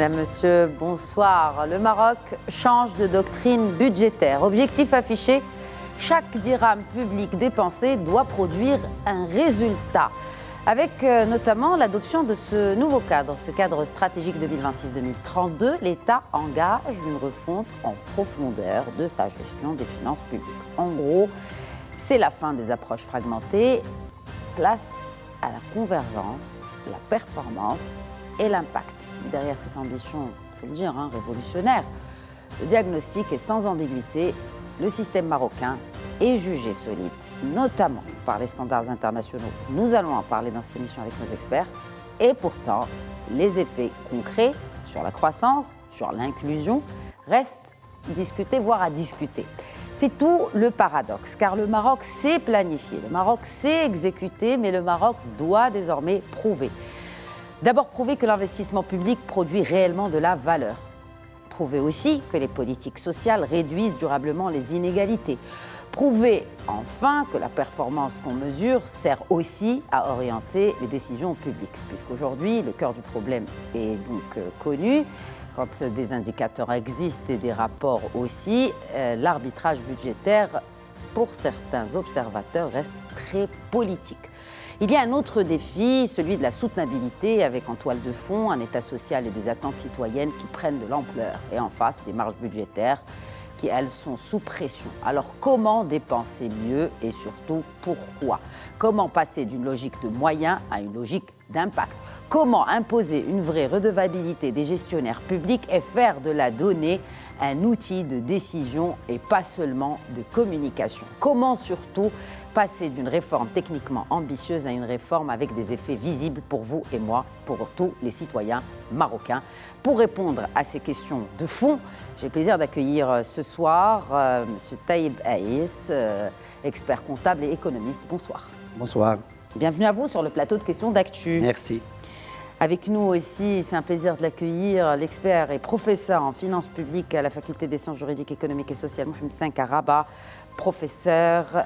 Madame, Monsieur, bonsoir. Le Maroc change de doctrine budgétaire. Objectif affiché, chaque dirham public dépensé doit produire un résultat. Avec notamment l'adoption de ce nouveau cadre, ce cadre stratégique 2026-2032, l'État engage une refonte en profondeur de sa gestion des finances publiques. En gros, c'est la fin des approches fragmentées, place à la convergence, la performance et l'impact. Derrière cette ambition, il faut le dire, révolutionnaire, le diagnostic est sans ambiguïté. Le système marocain est jugé solide, notamment par les standards internationaux. Nous allons en parler dans cette émission avec nos experts. Et pourtant, les effets concrets sur la croissance, sur l'inclusion, restent discutés, voire à discuter. C'est tout le paradoxe, car le Maroc sait planifier, le Maroc sait exécuter, mais le Maroc doit désormais prouver. D'abord, prouver que l'investissement public produit réellement de la valeur. Prouver aussi que les politiques sociales réduisent durablement les inégalités. Prouver enfin que la performance qu'on mesure sert aussi à orienter les décisions publiques. Puisqu'aujourd'hui, le cœur du problème est donc connu. Quand des indicateurs existent et des rapports aussi, l'arbitrage budgétaire, pour certains observateurs, reste très politique. Il y a un autre défi, celui de la soutenabilité, avec en toile de fond un État social et des attentes citoyennes qui prennent de l'ampleur. Et en face, des marges budgétaires qui, elles, sont sous pression. Alors, comment dépenser mieux et surtout pourquoi? Comment passer d'une logique de moyens à une logique d'impact? Comment imposer une vraie redevabilité des gestionnaires publics et faire de la donnée un outil de décision et pas seulement de communication? Comment surtout passer d'une réforme techniquement ambitieuse à une réforme avec des effets visibles pour vous et moi, pour tous les citoyens marocains? Pour répondre à ces questions de fond, j'ai le plaisir d'accueillir ce soir M. Taïb Aïs, expert comptable et économiste. Bonsoir. Bonsoir. Bienvenue à vous sur le plateau de questions d'actu. Merci. Avec nous aussi, c'est un plaisir de l'accueillir, l'expert et professeur en finances publiques à la Faculté des sciences juridiques, économiques et sociales, Mohamed Cinq à Rabat, professeur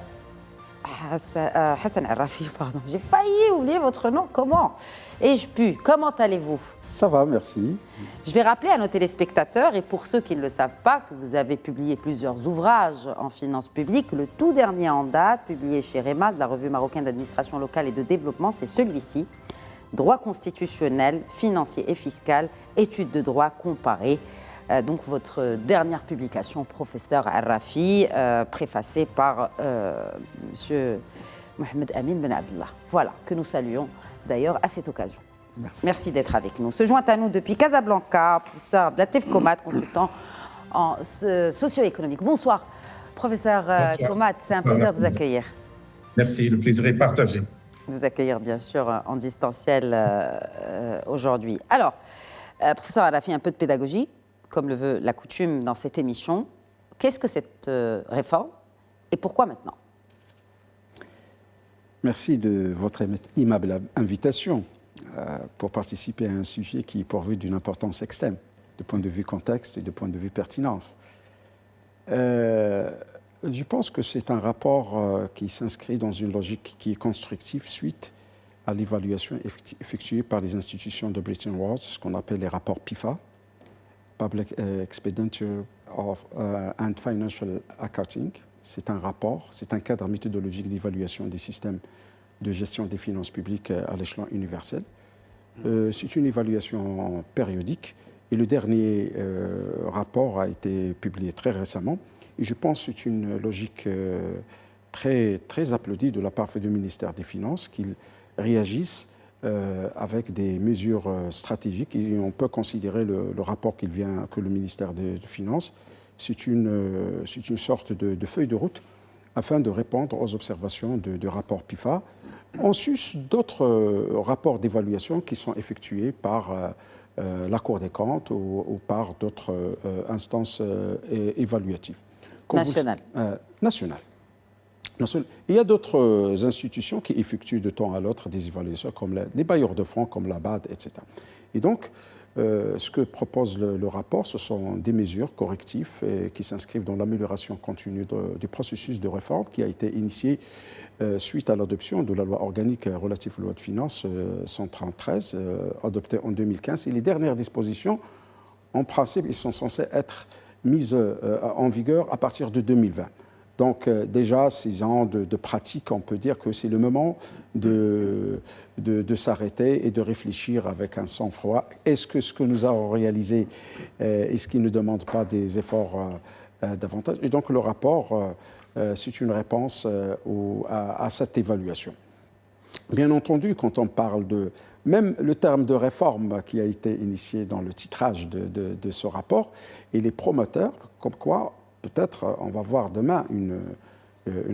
Hassan Arrafi, pardon. J'ai failli oublier votre nom. Comment ai-je pu? Comment allez-vous? Ça va, merci. Je vais rappeler à nos téléspectateurs, et pour ceux qui ne le savent pas, que vous avez publié plusieurs ouvrages en finances publiques. Le tout dernier en date, publié chez REMA, de la Revue marocaine d'administration locale et de développement, c'est celui-ci. Droit constitutionnel, financier et fiscal, études de droit comparées. Donc votre dernière publication, professeur Arrafi, préfacée par M. Mohamed Amin Ben Abdallah. Voilà, que nous saluons d'ailleurs à cette occasion. Merci. Merci d'être avec nous. Se joint à nous depuis Casablanca, professeur Abdelatif Komat, consultant en socio-économique. Bonsoir, professeur Komat, c'est un plaisir de vous accueillir. Merci, le plaisir est partagé. Vous accueillir bien sûr en distanciel aujourd'hui. Alors, professeur Arrafi, un peu de pédagogie, comme le veut la coutume dans cette émission. Qu'est-ce que cette réforme et pourquoi maintenant? Merci de votre aimable invitation pour participer à un sujet qui est pourvu d'une importance extrême, du point de vue contexte et du point de vue pertinence. Je pense que c'est un rapport qui s'inscrit dans une logique qui est constructive suite à l'évaluation effectuée par les institutions de Bretton Woods, ce qu'on appelle les rapports PIFA, Public Expenditure and Financial Accounting. C'est un rapport, c'est un cadre méthodologique d'évaluation des systèmes de gestion des finances publiques à l'échelon universel. C'est une évaluation périodique et le dernier rapport a été publié très récemment. Et je pense que c'est une logique très, très applaudie de la part du ministère des Finances, qu'ils réagissent avec des mesures stratégiques. Et on peut considérer le rapport que le ministère des Finances, c'est une sorte de feuille de route afin de répondre aux observations du rapport PIFA, en sus d'autres rapports d'évaluation qui sont effectués par la Cour des comptes ou par d'autres instances évaluatives. National. National. Il y a d'autres institutions qui effectuent de temps à l'autre des évaluations, comme les bailleurs de fonds, comme la BAD, etc. Et donc, ce que propose le rapport, ce sont des mesures correctives qui s'inscrivent dans l'amélioration continue du processus de réforme qui a été initié suite à l'adoption de la loi organique relative aux lois de finances 133, adoptée en 2015. Et les dernières dispositions en principe, ils sont censés être mis en vigueur à partir de 2020. Donc déjà, 6 ans de pratique, on peut dire que c'est le moment de s'arrêter et de réfléchir avec un sang-froid. Est-ce que ce que nous avons réalisé, est-ce qu'il ne demande pas des efforts davantage? Et donc le rapport, c'est une réponse à cette évaluation. Bien entendu, quand on parle de... Même le terme de réforme qui a été initié dans le titrage de ce rapport, il est promoteur, comme quoi peut-être on va voir demain une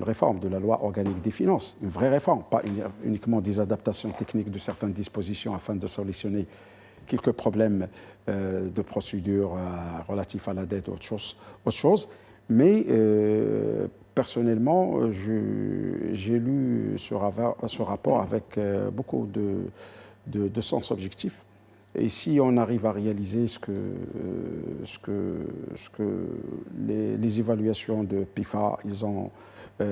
réforme de la loi organique des finances, une vraie réforme, pas uniquement des adaptations techniques de certaines dispositions afin de solutionner quelques problèmes de procédure relatifs à la dette ou autre chose. Mais personnellement, j'ai lu ce rapport avec beaucoup de sens objectif. Et si on arrive à réaliser ce que les évaluations de PIFA ils ont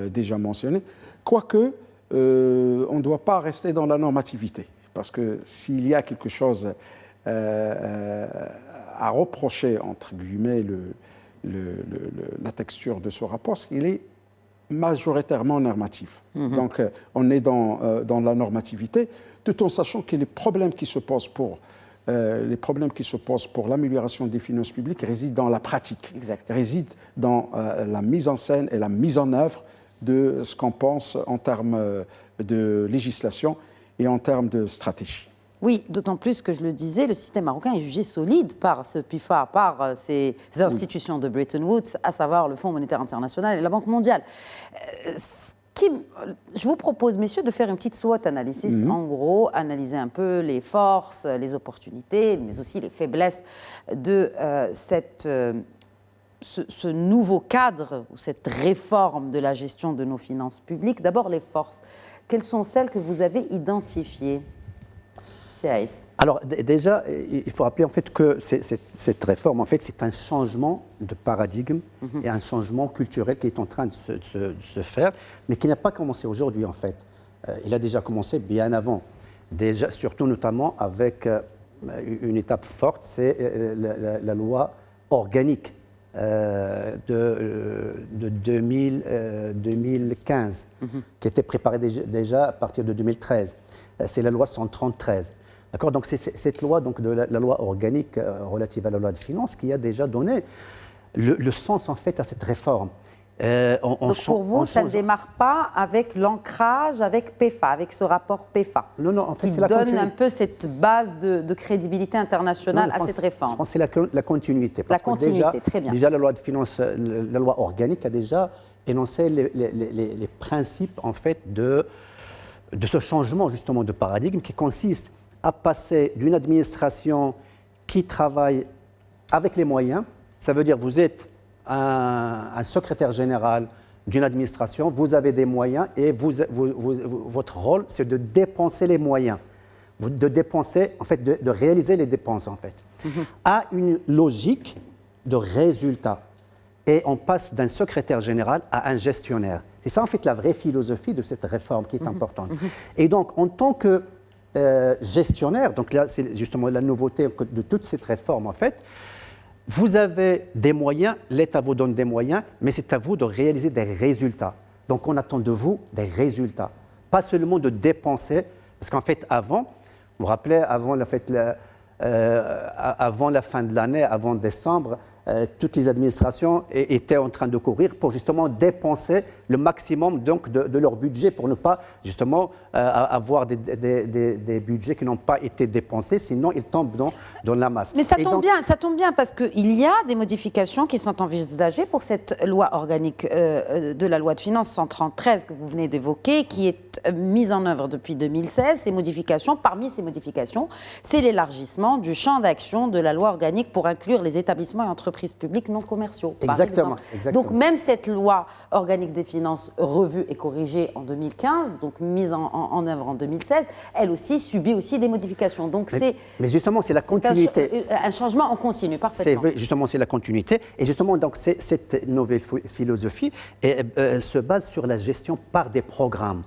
déjà mentionné, quoique on ne doit pas rester dans la normativité, parce que s'il y a quelque chose à reprocher, entre guillemets, la texture de ce rapport, c'est qu'il est majoritairement normatif. Donc on est dans la normativité, tout en sachant que les problèmes qui se posent pour l'amélioration des finances publiques résident dans la pratique, résident dans la mise en scène et la mise en œuvre de ce qu'on pense en termes de législation et en termes de stratégie. Oui, d'autant plus que je le disais, le système marocain est jugé solide par ce PIFA, par ces institutions de Bretton Woods, à savoir le Fonds monétaire international et la Banque mondiale. Je vous propose, messieurs, de faire une petite SWOT analysis. En gros, analyser un peu les forces, les opportunités, mais aussi les faiblesses de ce nouveau cadre, ou cette réforme de la gestion de nos finances publiques. D'abord, les forces. Quelles sont celles que vous avez identifiées ? Alors déjà, il faut rappeler en fait que cette réforme, en fait, c'est un changement de paradigme et un changement culturel qui est en train de se faire, mais qui n'a pas commencé aujourd'hui en fait. Il a déjà commencé bien avant, déjà, surtout notamment avec une étape forte, c'est la loi organique de 2015, qui était préparée déjà à partir de 2013. C'est la loi 133. D'accord, donc c'est cette loi, donc de la loi organique relative à la loi de finances, qui a déjà donné le sens en fait à cette réforme. Donc pour vous, ça ne démarre pas avec l'ancrage avec PEFA, avec ce rapport PEFA, non, en fait, qui donne un peu cette base de crédibilité internationale à cette réforme. Je pense que c'est la continuité. Parce que très bien. Déjà, la loi de finances, la loi organique a déjà énoncé les principes en fait de ce changement justement de paradigme qui consiste à passer d'une administration qui travaille avec les moyens, ça veut dire vous êtes un secrétaire général d'une administration, vous avez des moyens et votre rôle c'est de dépenser les moyens, de dépenser, en fait, de réaliser les dépenses en fait, à une logique de résultat. Et on passe d'un secrétaire général à un gestionnaire. C'est ça en fait la vraie philosophie de cette réforme qui est importante. Et donc en tant que gestionnaire, donc là c'est justement la nouveauté de toute cette réforme en fait, vous avez des moyens, l'État vous donne des moyens, mais c'est à vous de réaliser des résultats. Donc on attend de vous des résultats, pas seulement de dépenser, parce qu'en fait avant, vous vous rappelez, avant la fin de l'année, avant décembre, toutes les administrations étaient en train de courir pour justement dépenser le maximum donc, de leur budget pour ne pas justement avoir des budgets qui n'ont pas été dépensés, sinon ils tombent dans la masse. Mais ça tombe bien parce qu'il y a des modifications qui sont envisagées pour cette loi organique de la loi de finances 133 que vous venez d'évoquer, qui est mise en œuvre depuis 2016. Parmi ces modifications, c'est l'élargissement du champ d'action de la loi organique pour inclure les établissements et entreprises publics non commerciaux. Exactement. Donc même cette loi organique des finances revue et corrigée en 2015, donc mise en œuvre en 2016, elle aussi subit aussi des modifications. Donc mais justement, c'est la continuité. Un changement en continu, parfaitement. Justement, c'est la continuité. Et justement, donc, cette nouvelle philosophie se base sur la gestion par des programmes.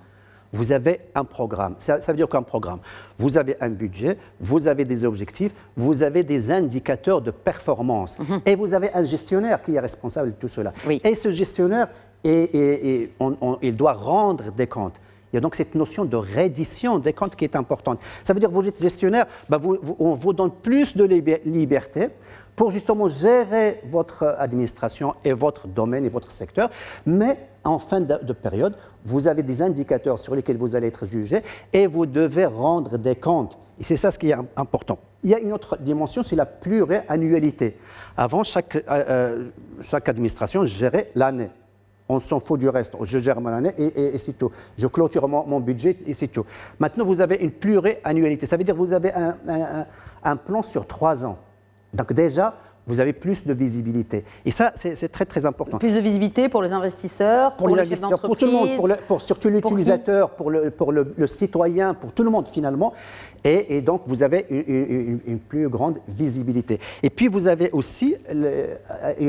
vous avez un programme. Ça veut dire qu'un programme, vous avez un budget, vous avez des objectifs, vous avez des indicateurs de performance. Et vous avez un gestionnaire qui est responsable de tout cela. Oui. Et ce gestionnaire, il doit rendre des comptes. Il y a donc cette notion de reddition des comptes qui est importante. Ça veut dire que vous êtes gestionnaire, on vous donne plus de liberté pour justement gérer votre administration et votre domaine et votre secteur. Mais en fin de période, vous avez des indicateurs sur lesquels vous allez être jugé et vous devez rendre des comptes. Et c'est ça ce qui est important. Il y a une autre dimension, c'est la pluriannualité. Avant, chaque administration gérait l'année. On s'en fout du reste. Je gère mon année et c'est tout. Je clôture mon budget et c'est tout. Maintenant, vous avez une pluriannualité. Ça veut dire que vous avez un plan sur 3 ans. Donc déjà, vous avez plus de visibilité. Et ça, c'est très, très important. Plus de visibilité pour les investisseurs, pour les chefs d'entreprise. Pour tout le monde, pour surtout l'utilisateur, pour le citoyen, pour tout le monde finalement. Et donc, vous avez une plus grande visibilité. Et puis, vous avez aussi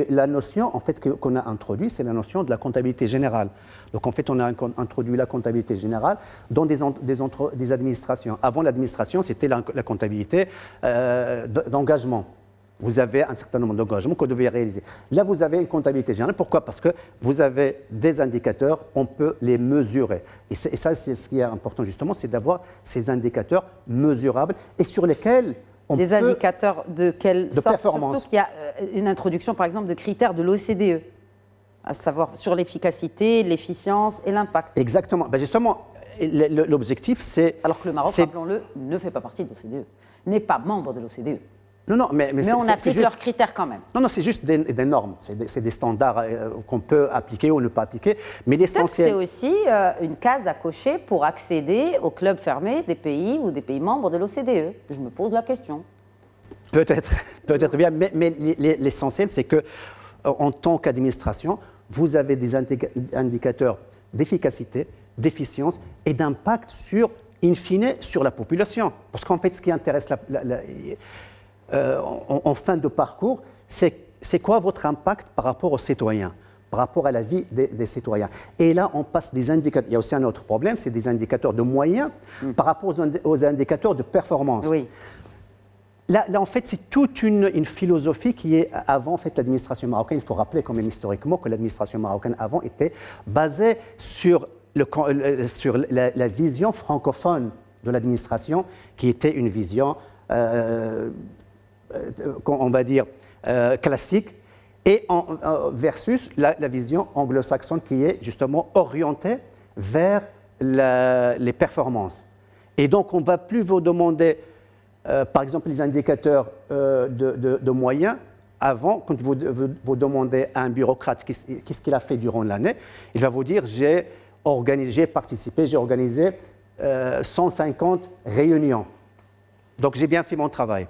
la notion en fait, qu'on a introduite, c'est la notion de la comptabilité générale. Donc, en fait, on a introduit la comptabilité générale dans des administrations. Avant l'administration, c'était la comptabilité d'engagement. Vous avez un certain nombre d'engagements que vous devez réaliser. Là, vous avez une comptabilité générale. Pourquoi? Parce que vous avez des indicateurs, on peut les mesurer. Et ça, c'est ce qui est important justement, c'est d'avoir ces indicateurs mesurables et sur lesquels on peut... Des indicateurs de quelle sorte? Performance. Surtout qu'il y a une introduction, par exemple, de critères de l'OCDE, à savoir sur l'efficacité, l'efficience et l'impact. Exactement. Ben justement, l'objectif, c'est... Alors que le Maroc, rappelons-le, ne fait pas partie de l'OCDE, n'est pas membre de l'OCDE. Non, mais on applique leurs critères quand même. Non, c'est juste des normes, c'est des standards qu'on peut appliquer ou ne pas appliquer. Mais l'essentiel. C'est aussi une case à cocher pour accéder au club fermé des pays ou des pays membres de l'OCDE. Je me pose la question. Peut-être bien, mais l'essentiel, c'est que en tant qu'administration, vous avez des indicateurs d'efficacité, d'efficience et d'impact sur, in fine, sur la population. Parce qu'en fait, ce qui intéresse en fin de parcours, c'est quoi votre impact par rapport aux citoyens, par rapport à la vie des citoyens. Et là, on passe des indicateurs. Il y a aussi un autre problème, c'est des indicateurs de moyens par rapport aux indicateurs de performance. Oui. Là, en fait, c'est toute une philosophie qui est avant en fait, l'administration marocaine. Il faut rappeler quand même historiquement que l'administration marocaine avant était basée sur la vision francophone de l'administration, qui était une vision... on va dire, classique, et versus la vision anglo-saxonne qui est justement orientée vers les performances. Et donc, on ne va plus vous demander, par exemple, les indicateurs de moyens. Avant, quand vous demandez à un bureaucrate qu'est-ce qu'il a fait durant l'année, il va vous dire « j'ai organisé 150 réunions. Donc, j'ai bien fait mon travail. »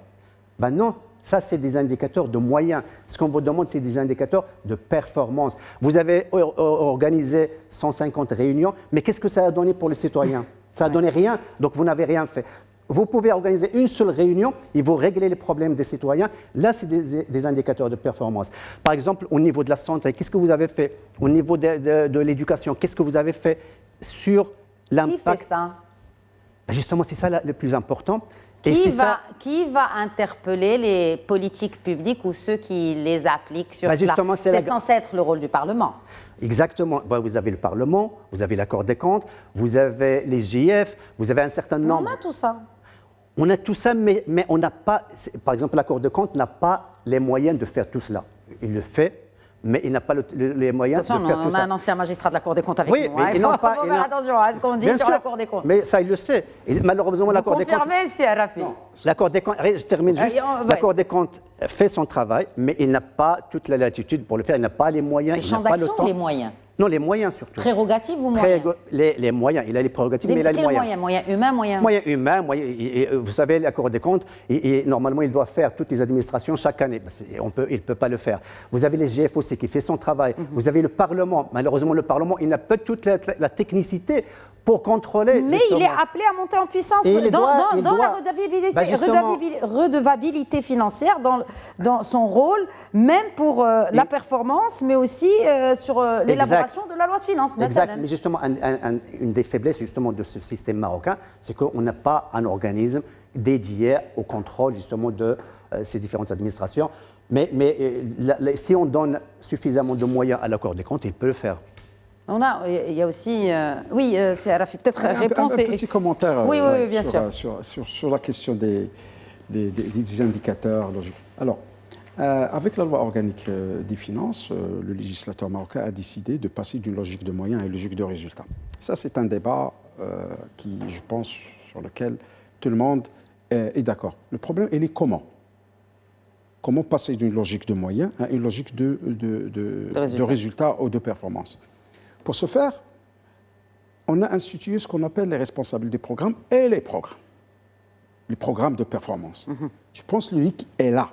Ben non, ça c'est des indicateurs de moyens. Ce qu'on vous demande, c'est des indicateurs de performance. Vous avez organisé 150 réunions, mais qu'est-ce que ça a donné pour les citoyens? Ça n'a donné rien, donc vous n'avez rien fait. Vous pouvez organiser une seule réunion et vous réglez les problèmes des citoyens. Là, c'est des indicateurs de performance. Par exemple, au niveau de la santé, qu'est-ce que vous avez fait? Au niveau de l'éducation, qu'est-ce que vous avez fait sur l'impact? Qui fait ça? Ben justement, c'est ça le plus important. Qui va interpeller les politiques publiques ou ceux qui les appliquent sur cela? C'est censé être le rôle du Parlement. Exactement. Vous avez le Parlement, vous avez la Cour des comptes, vous avez les GIF, vous avez un certain nombre... On a tout ça. On a tout ça, mais on n'a pas... Par exemple, la Cour des comptes n'a pas les moyens de faire tout cela. Il le fait, mais il n'a pas les moyens de faire tout ça. On a un ancien magistrat de la Cour des comptes avec nous. Mais il n'a pas... Attention à ce qu'on dit sur la Cour des comptes. Mais ça, il le sait. Et malheureusement, la Cour des comptes... Confirmez, c'est Rafi. La Cour des comptes... Je termine juste. La Cour des comptes fait son travail, mais il n'a pas toute la latitude pour le faire. Il n'a pas les moyens, il n'a pas le temps. Les moyens? Non, les moyens surtout. Prérogatives ou moyens? Les moyens. Il a les prérogatives, mais il a les moyens. Moyens humains, moyens... Moyens humains, vous savez, la Cour des comptes, normalement, il doit faire toutes les administrations chaque année. Il ne peut pas le faire. Vous avez les GFOC qui fait son travail. Vous avez le Parlement. Malheureusement, le Parlement, il n'a pas toute la technicité pour contrôler. Mais justement. Il est appelé à monter en puissance dans la redevabilité financière, dans son rôle, même pour la performance, mais aussi sur l'élaboration l'élaboration de la loi de finances. Exact. Mais justement, une des faiblesses justement de ce système marocain, c'est qu'on n'a pas un organisme dédié au contrôle justement de ces différentes administrations. Mais si on donne suffisamment de moyens à la Cour des comptes, il peut le faire. Il y a aussi... oui, c'est Arafi, peut-être réponse... Un petit commentaire oui, bien sûr. Sur la question des indicateurs logiques. Alors, avec la loi organique des finances, le législateur marocain a décidé de passer d'une logique de moyens à une logique de résultats. Ça, c'est un débat qui, je pense, sur lequel tout le monde est d'accord. Le problème, il est comment ? Comment passer d'une logique de moyens à une logique de résultats ou de performance. Pour ce faire, on a institué ce qu'on appelle les responsables des programmes et les programmes de performance. Je pense que le hic est là.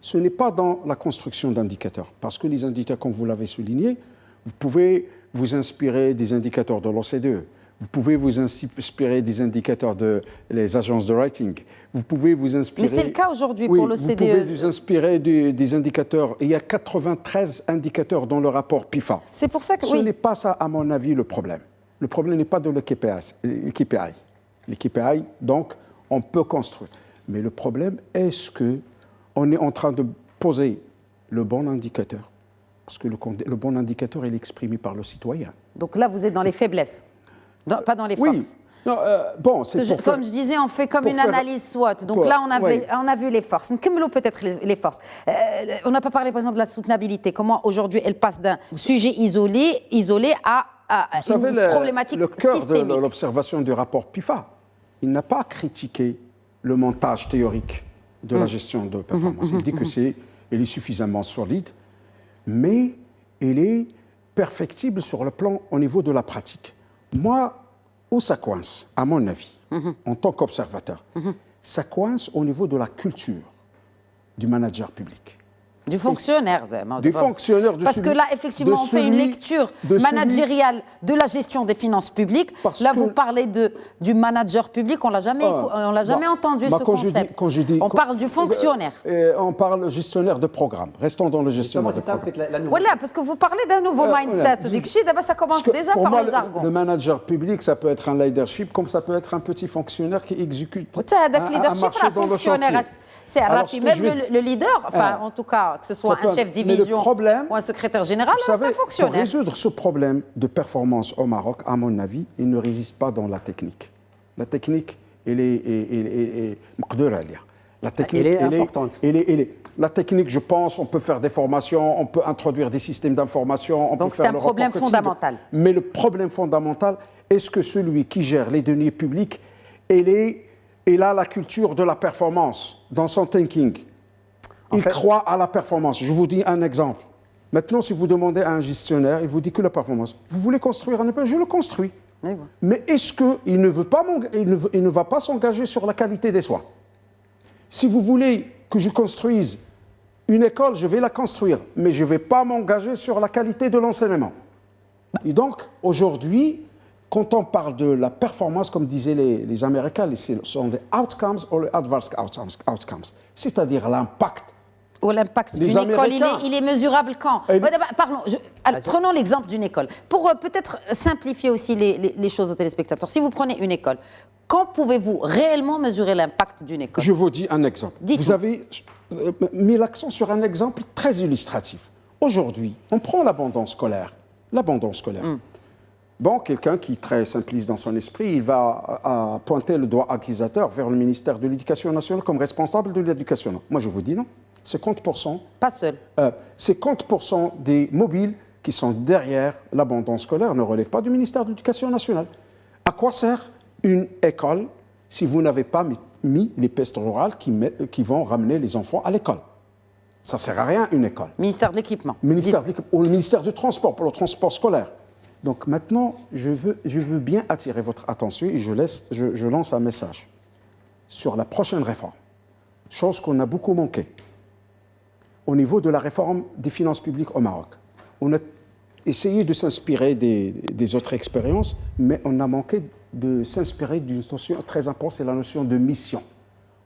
Ce n'est pas dans la construction d'indicateurs, parce que les indicateurs, comme vous l'avez souligné, vous pouvez vous inspirer des indicateurs de l'OCDE, vous pouvez vous inspirer des indicateurs des agences de rating, vous pouvez vous inspirer... Mais c'est le cas aujourd'hui pour l'OCDE. Vous pouvez vous inspirer des indicateurs. Il y a 93 indicateurs dans le rapport PIFA. C'est pour ça que... Ce n'est pas ça, à mon avis, le problème. Le problème n'est pas de l'KPI. L'KPI, donc, on peut construire. Mais le problème, est-ce qu'on est en train de poser le bon indicateur? Parce que le bon indicateur, il est exprimé par le citoyen. Donc là, vous êtes dans les faiblesses, pas dans les forces. Oui. Non, bon, c'est comme je disais, on fait comme une analyse SWOT. Donc là, on a vu les forces. Peut-être les forces. On n'a pas parlé, par exemple, de la soutenabilité. Comment, aujourd'hui, elle passe d'un sujet isolé à une problématique systémique. Le cœur de l'observation du rapport PIFA, il n'a pas critiqué le montage théorique de la gestion de performance. Il dit que il est suffisamment solide, mais il est perfectible sur le plan au niveau de la pratique. Moi, où ça coince, à mon avis, en tant qu'observateur, ça coince au niveau de la culture du manager public. Du fonctionnaire, Parce que là, effectivement, on fait une lecture managériale de la gestion des finances publiques. Là, vous parlez du manager public, on ne l'a jamais entendu, ce concept. On parle du fonctionnaire. On parle gestionnaire de programme. Restons dans le gestionnaire de programme. Voilà, parce que vous parlez d'un nouveau mindset. Ça commence déjà par le jargon. Le manager public, ça peut être un leadership, comme ça peut être un petit fonctionnaire qui exécute un marché dans le chantier. C'est même le leader, en tout cas, que ce soit un chef de division ou un secrétaire général, c'est un fonctionnaire. Pour résoudre ce problème de performance au Maroc, à mon avis, il ne résiste pas dans la technique. La technique, elle est importante. La technique, je pense, on peut faire des formations, on peut introduire des systèmes d'information. Donc c'est un problème fondamental. Mais le problème fondamental, est-ce que celui qui gère les deniers publics, il a la culture de la performance dans son thinking? Il croit à la performance. Je vous dis un exemple. Maintenant, si vous demandez à un gestionnaire, il vous dit que la performance. Vous voulez construire un immeuble? Je le construis. Oui. Mais est-ce qu'il ne va pas s'engager sur la qualité des soins? Si vous voulez que je construise une école, je vais la construire, mais je ne vais pas m'engager sur la qualité de l'enseignement. Et donc, aujourd'hui, quand on parle de la performance, comme disaient les Américains, ce sont des outcomes ou les adverse outcomes, c'est-à-dire l'impact. Ou l'impact d'une école, il est mesurable quand? Prenons l'exemple d'une école. Pour peut-être simplifier aussi les choses aux téléspectateurs, si vous prenez une école, quand pouvez-vous réellement mesurer l'impact d'une école? Je vous dis un exemple. Vous avez mis l'accent sur un exemple très illustratif. Aujourd'hui, on prend l'abandon scolaire. Bon, quelqu'un qui est très simpliste dans son esprit, il va pointer le doigt accusateur vers le ministère de l'Éducation nationale comme responsable de l'éducation. Moi, je vous dis non. 50%. Pas seul. 50% des mobiles qui sont derrière l'abandon scolaire ne relèvent pas du ministère de l'Éducation nationale. À quoi sert une école si vous n'avez pas mis les pistes rurales qui vont ramener les enfants à l'école? Ça ne sert à rien, une école. Ministère de l'Équipement. Ou le ministère du Transport, pour le transport scolaire. Donc maintenant, je veux bien attirer votre attention et je lance un message sur la prochaine réforme. Chose qu'on a beaucoup manqué. Au niveau de la réforme des finances publiques au Maroc, on a essayé de s'inspirer des autres expériences, mais on a manqué de s'inspirer d'une notion très importante, c'est la notion de mission.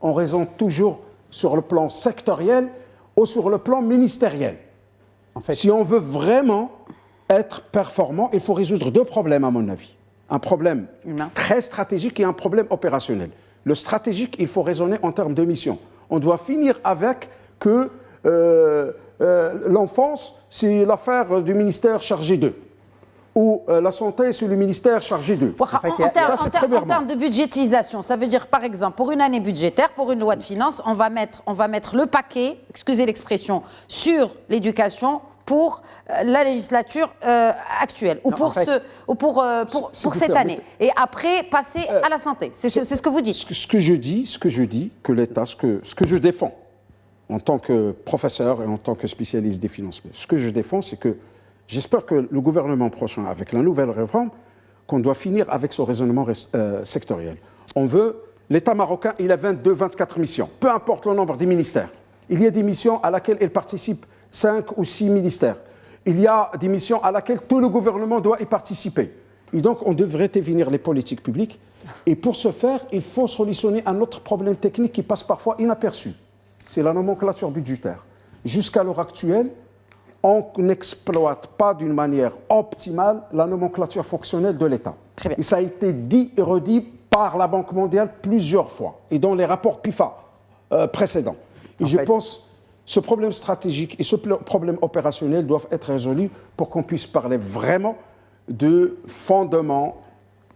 On raisonne toujours sur le plan sectoriel ou sur le plan ministériel. En fait, si on veut vraiment être performant, il faut résoudre deux problèmes, à mon avis. Un problème Humain. très stratégique et un problème opérationnel. Le stratégique, il faut raisonner en termes de mission. On doit finir avec que l'enfance, c'est l'affaire du ministère chargé d'eux. Ou la santé, c'est le ministère chargé d'eux. En termes de budgétisation, ça veut dire, par exemple, pour une année budgétaire, pour une loi de finances, on va mettre le paquet, excusez l'expression, sur l'éducation pour la législature actuelle, ou pour cette année. Et après, passer à la santé. C'est ce que vous dites. Ce que je dis, que l'État, ce que je défends, en tant que professeur et en tant que spécialiste des finances, ce que je défends, c'est que j'espère que le gouvernement prochain, avec la nouvelle réforme, qu'on doit finir avec ce raisonnement sectoriel. L'État marocain, il a 22, 24 missions, peu importe le nombre des ministères. Il y a des missions à laquelle il participe 5 ou 6 ministères. Il y a des missions à laquelle tout le gouvernement doit y participer. Et donc, on devrait définir les politiques publiques. Et pour ce faire, il faut solutionner un autre problème technique qui passe parfois inaperçu. C'est la nomenclature budgétaire. Jusqu'à l'heure actuelle, on n'exploite pas d'une manière optimale la nomenclature fonctionnelle de l'État. Et ça a été dit et redit par la Banque mondiale plusieurs fois, et dans les rapports PIFA précédents. Et je pense que ce problème stratégique et ce problème opérationnel doivent être résolus pour qu'on puisse parler vraiment de fondements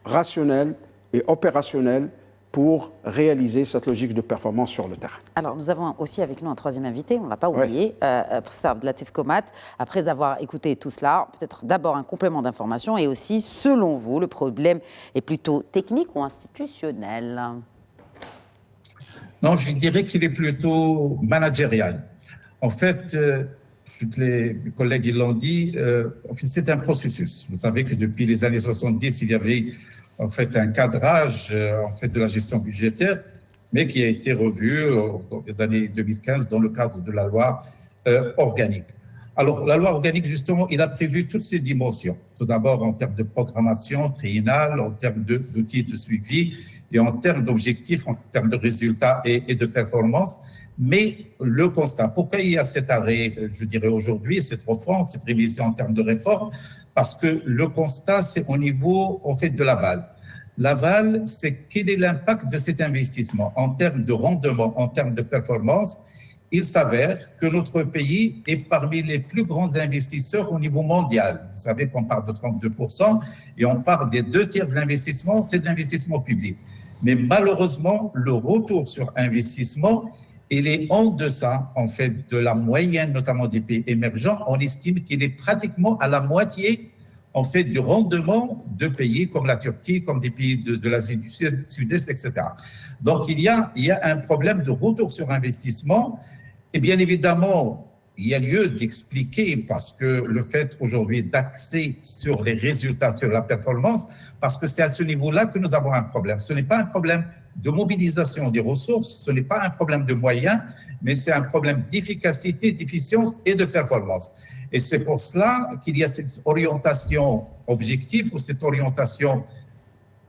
rationnels et opérationnels pour réaliser cette logique de performance sur le terrain. Alors, nous avons aussi avec nous un troisième invité, on ne l'a pas oublié, professeur Abdelatif Komat. Après avoir écouté tout cela, peut-être d'abord un complément d'information et aussi, selon vous, le problème est plutôt technique ou institutionnel? Non, je dirais qu'il est plutôt managérial. En fait, toutes les collègues l'ont dit, c'est un processus. Vous savez que depuis les années 70, il y avait en fait un cadrage en fait de la gestion budgétaire, mais qui a été revu dans les années 2015 dans le cadre de la loi organique. Alors, la loi organique, justement, il a prévu toutes ces dimensions. Tout d'abord, en termes de programmation triennale, en termes d'outils de suivi et en termes d'objectifs, en termes de résultats et de performance. Mais le constat, pourquoi il y a cet arrêt, je dirais aujourd'hui, cette réforme, cette révision en termes de réforme? Parce que le constat, c'est au niveau, en fait, de l'aval. L'aval, c'est quel est l'impact de cet investissement en termes de rendement, en termes de performance. Il s'avère que notre pays est parmi les plus grands investisseurs au niveau mondial. Vous savez qu'on parle de 32% et on parle des 2/3 de l'investissement, c'est de l'investissement public. Mais malheureusement, le retour sur investissement, il est en deçà, en fait, de la moyenne, notamment des pays émergents. On estime qu'il est pratiquement à la moitié, en fait, du rendement de pays comme la Turquie, comme des pays de l'Asie du Sud-Est, etc. Donc, il y a un problème de retour sur investissement. Et bien évidemment, il y a lieu d'expliquer, parce que le fait aujourd'hui d'axer sur les résultats, sur la performance, parce que c'est à ce niveau-là que nous avons un problème. Ce n'est pas un problème de mobilisation des ressources, ce n'est pas un problème de moyens, mais c'est un problème d'efficacité, d'efficience et de performance. Et c'est pour cela qu'il y a cette orientation objective ou cette orientation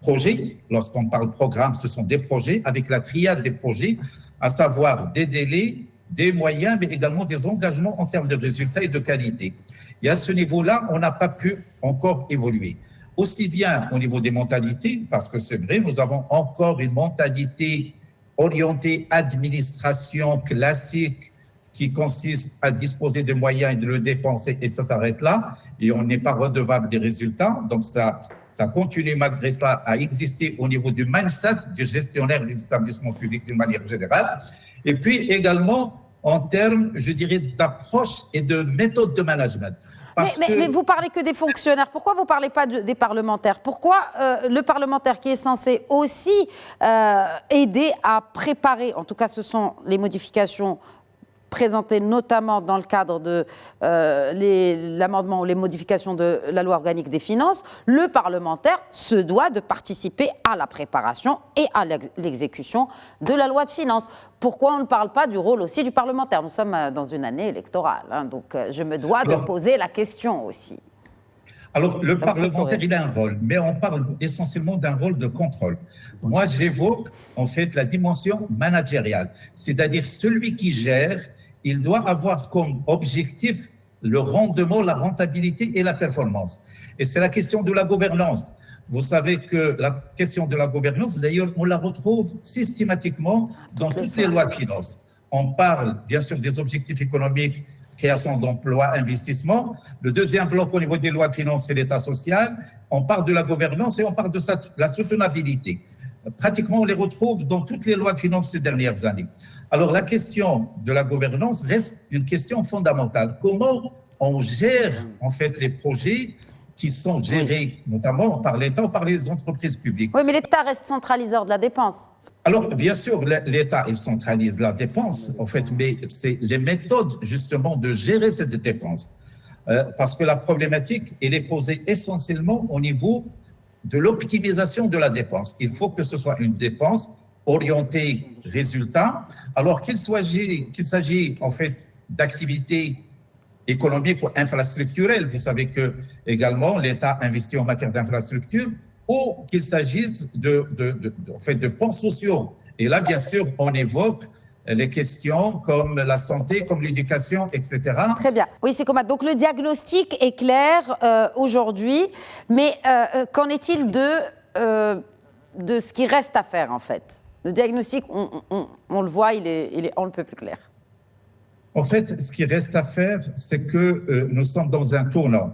projet. Lorsqu'on parle programme, ce sont des projets avec la triade des projets, à savoir des délais, des moyens, mais également des engagements en termes de résultats et de qualité. Et à ce niveau-là, on n'a pas pu encore évoluer. Aussi bien au niveau des mentalités, parce que c'est vrai, nous avons encore une mentalité orientée administration classique qui consiste à disposer de moyens et de le dépenser, et ça s'arrête là, et on n'est pas redevable des résultats. Donc ça continue malgré cela à exister au niveau du mindset du gestionnaire des établissements publics d'une manière générale. Et puis également en termes, je dirais, d'approche et de méthode de management. Mais vous parlez que des fonctionnaires. Pourquoi vous ne parlez pas des parlementaires? Pourquoi le parlementaire qui est censé aussi aider à préparer, en tout cas ce sont les modifications présentées notamment dans le cadre de l'amendement ou les modifications de la loi organique des finances, le parlementaire se doit de participer à la préparation et à l'exécution de la loi de finances. Pourquoi on ne parle pas du rôle aussi du parlementaire? Nous sommes dans une année électorale, hein, donc je me dois de poser la question aussi. Alors, le parlementaire, il a un rôle, mais on parle essentiellement d'un rôle de contrôle. Moi, j'évoque en fait la dimension managériale, c'est-à-dire celui qui gère, il doit avoir comme objectif le rendement, la rentabilité et la performance. Et c'est la question de la gouvernance. Vous savez que la question de la gouvernance, d'ailleurs, on la retrouve systématiquement dans toutes les lois de finances. On parle bien sûr des objectifs économiques, création d'emplois, investissement. Le deuxième bloc au niveau des lois de finances, c'est l'État social. On parle de la gouvernance et on parle de la soutenabilité. Pratiquement, on les retrouve dans toutes les lois de finances ces dernières années. Alors, la question de la gouvernance reste une question fondamentale. Comment on gère, en fait, les projets qui sont gérés, notamment par l'État ou par les entreprises publiques? Oui, mais l'État reste centraliseur de la dépense. Alors, bien sûr, l'État centralise la dépense, en fait, mais c'est les méthodes, justement, de gérer cette dépense. Parce que la problématique, elle est posée essentiellement au niveau de l'optimisation de la dépense. Il faut que ce soit une dépense orientée résultat, alors qu'il s'agit, en fait, d'activités économiques ou infrastructurelles. Vous savez que, également, l'État investit en matière d'infrastructure, ou qu'il s'agisse en fait, de ponts sociaux. Et là, bien sûr, on évoque les questions comme la santé, comme l'éducation, etc. Très bien. Oui, c'est comme donc le diagnostic est clair aujourd'hui, mais qu'en est-il de ce qui reste à faire, en fait? Le diagnostic, on le voit, il est on ne peut plus clair. En fait, ce qui reste à faire, c'est que nous sommes dans un tournant.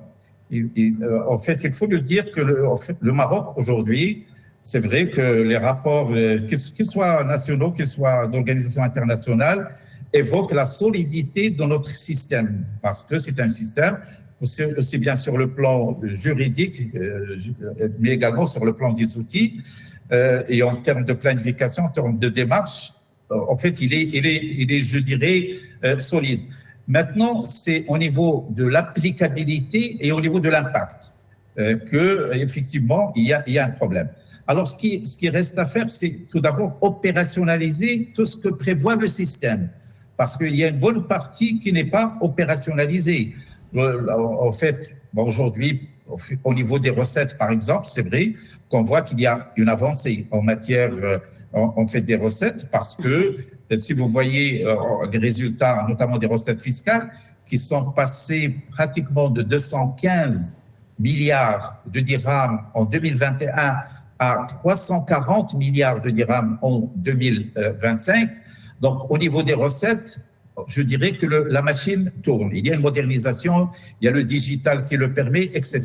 En fait, il faut le dire que le Maroc, aujourd'hui, c'est vrai que les rapports, qu'ils soient nationaux, qu'ils soient d'organisations internationales, évoquent la solidité de notre système, parce que c'est un système aussi bien sur le plan juridique, mais également sur le plan des outils, et en termes de planification, en termes de démarche, en fait, il est, je dirais, solide. Maintenant, c'est au niveau de l'applicabilité et au niveau de l'impact que, effectivement, il y a un problème. Alors, ce qui reste à faire, c'est tout d'abord opérationnaliser tout ce que prévoit le système, parce qu'il y a une bonne partie qui n'est pas opérationnalisée. En fait, aujourd'hui, au niveau des recettes, par exemple, c'est vrai qu'on voit qu'il y a une avancée en matière, en fait, des recettes, parce que si vous voyez les résultats, notamment des recettes fiscales, qui sont passées pratiquement de 215 milliards de dirhams en 2021 à 340 milliards de dirhams en 2025. Donc, au niveau des recettes, je dirais que la machine tourne. Il y a une modernisation, il y a le digital qui le permet, etc.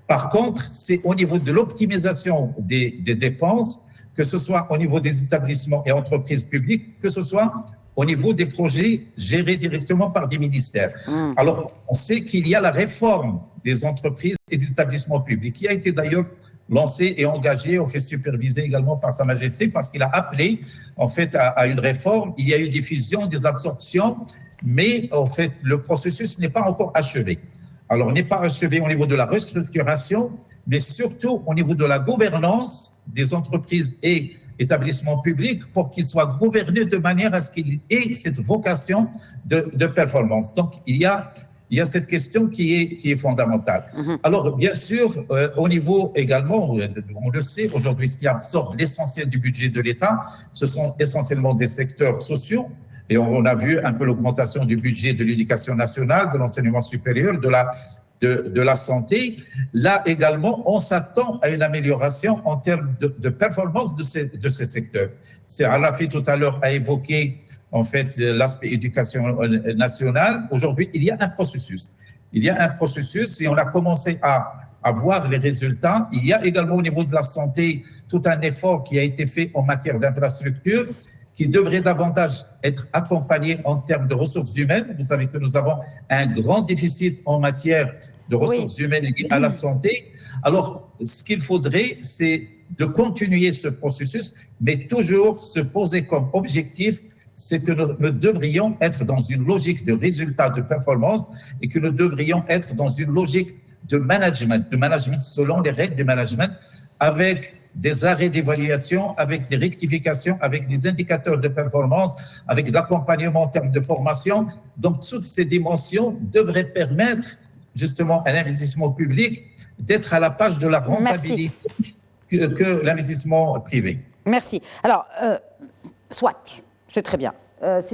Par contre, c'est au niveau de l'optimisation des dépenses, que ce soit au niveau des établissements et entreprises publiques, que ce soit au niveau des projets gérés directement par des ministères. Alors, on sait qu'il y a la réforme des entreprises et des établissements publics, qui a été d'ailleurs lancée et engagée, on fait superviser également par Sa Majesté, parce qu'il a appelé, en fait, à une réforme. Il y a eu des fusions, des absorptions, mais, en fait, le processus n'est pas encore achevé. Alors, on n'est pas achevé au niveau de la restructuration, mais surtout au niveau de la gouvernance des entreprises et établissements publics pour qu'ils soient gouvernés de manière à ce qu'ils aient cette vocation de performance. Donc, il y a cette question qui est fondamentale. Alors, bien sûr, au niveau également, on le sait, aujourd'hui, ce qui absorbe l'essentiel du budget de l'État, ce sont essentiellement des secteurs sociaux. Et on a vu un peu l'augmentation du budget de l'éducation nationale, de l'enseignement supérieur, de la santé. Là également, on s'attend à une amélioration en termes de performance de ces secteurs. C'est Rafi tout à l'heure a évoqué en fait l'aspect éducation nationale. Aujourd'hui, il y a un processus. Il y a un processus et on a commencé à voir les résultats. Il y a également au niveau de la santé tout un effort qui a été fait en matière d'infrastructure, qui devrait davantage être accompagné en termes de ressources humaines. Vous savez que nous avons un grand déficit en matière de ressources humaines liées à la santé. Alors, ce qu'il faudrait, c'est de continuer ce processus, mais toujours se poser comme objectif, c'est que nous devrions être dans une logique de résultat, de performance, et que nous devrions être dans une logique de management selon les règles de management, avec des arrêts d'évaluation, avec des rectifications, avec des indicateurs de performance, avec de l'accompagnement en termes de formation. Donc, toutes ces dimensions devraient permettre justement à l'investissement public d'être à la page de la rentabilité que l'investissement privé. Merci. Alors, soit, c'est très bien.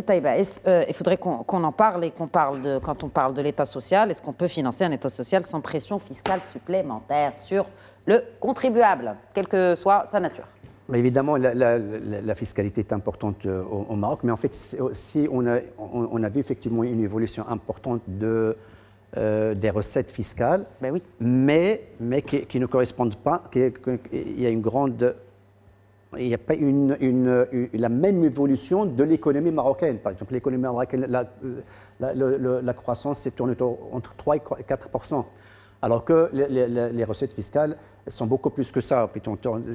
Taïba, il faudrait qu'on en parle et quand on parle de l'État social, est-ce qu'on peut financer un État social sans pression fiscale supplémentaire sur le contribuable, quelle que soit sa nature? Évidemment, la fiscalité est importante au Maroc, mais en fait, aussi, on a vu effectivement une évolution importante des recettes fiscales, Ben oui. mais qui ne correspondent pas, il y a une grande... Il n'y a pas la même évolution de l'économie marocaine. Par exemple, l'économie marocaine, la croissance s'est tournée entre 3 et 4%, alors que les recettes fiscales sont beaucoup plus que ça.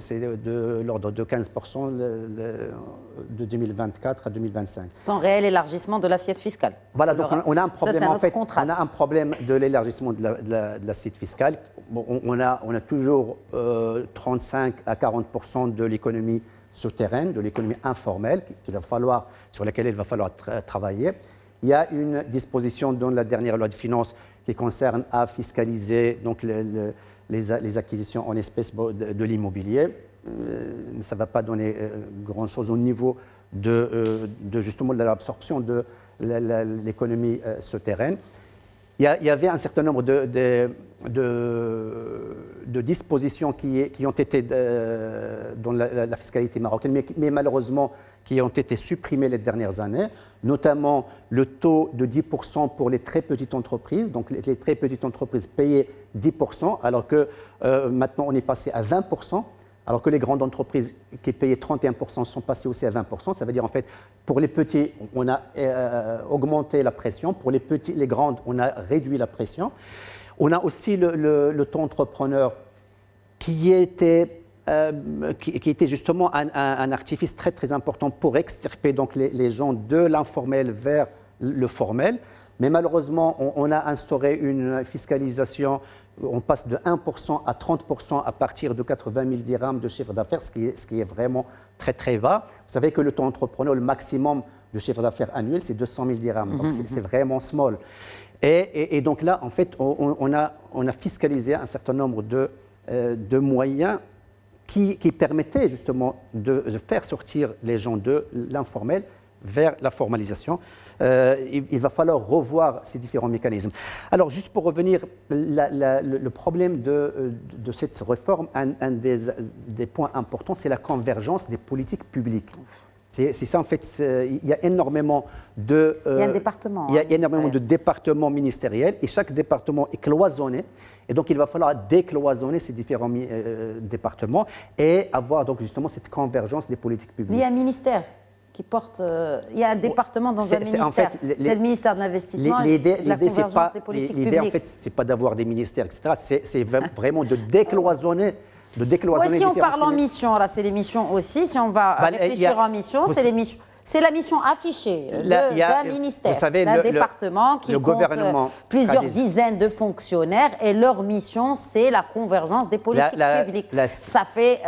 C'est de l'ordre de 15% de 2024 à 2025. Sans réel élargissement de l'assiette fiscale. Voilà, donc on a un problème. Ça, en fait, on a un problème de l'élargissement de l'assiette fiscale. Bon, on a toujours 35 à 40% de l'économie souterraine, de l'économie informelle, sur laquelle il va falloir travailler. Il y a une disposition dans la dernière loi de finances qui concerne à fiscaliser donc, les acquisitions en espèces de l'immobilier. Ça ne va pas donner grand-chose au niveau justement de l'absorption de l'économie souterraine. Il y avait un certain nombre de dispositions qui ont été dans la fiscalité marocaine, mais malheureusement qui ont été supprimées les dernières années, notamment le taux de 10% pour les très petites entreprises. Donc les très petites entreprises payaient 10%, alors que maintenant on est passé à 20%. Alors que les grandes entreprises qui payaient 31% sont passées aussi à 20%. Ça veut dire en fait, pour les petits, on a augmenté la pression. Pour les grandes, on a réduit la pression. On a aussi le taux entrepreneur qui était justement un artifice très très important pour extirper donc les gens de l'informel vers le formel. Mais malheureusement, on a instauré une fiscalisation. On passe de 1% à 30% à partir de 80 000 dirhams de chiffre d'affaires, ce qui est vraiment très très bas. Vous savez que le taux entrepreneur, le maximum de chiffre d'affaires annuel, c'est 200 000 dirhams. Donc c'est vraiment small. Et donc là, en fait, on a fiscalisé un certain nombre de moyens qui permettaient justement de faire sortir les gens de l'informel vers la formalisation. Il va falloir revoir ces différents mécanismes. Alors, juste pour revenir, le problème de cette réforme, un des points importants, c'est la convergence des politiques publiques. C'est ça, en fait, il y a énormément de... il y a un département. Il y a énormément de départements ministériels et chaque département est cloisonné. Et donc, il va falloir décloisonner ces différents départements et avoir donc justement cette convergence des politiques publiques. Il y a un ministère qui porte... il y a un département dans un ministère. En fait, c'est le ministère de l'Investissement et de la convergence des politiques publiques. L'idée, en fait, ce n'est pas d'avoir des ministères, etc. C'est vraiment de décloisonner. Si on parle en mission, là, c'est les missions aussi. Si on va réfléchir en mission, c'est les missions. C'est la mission affichée d'un ministère, d'un département qui compte plusieurs dizaines de fonctionnaires et leur mission, c'est la convergence des politiques publiques. Ça fait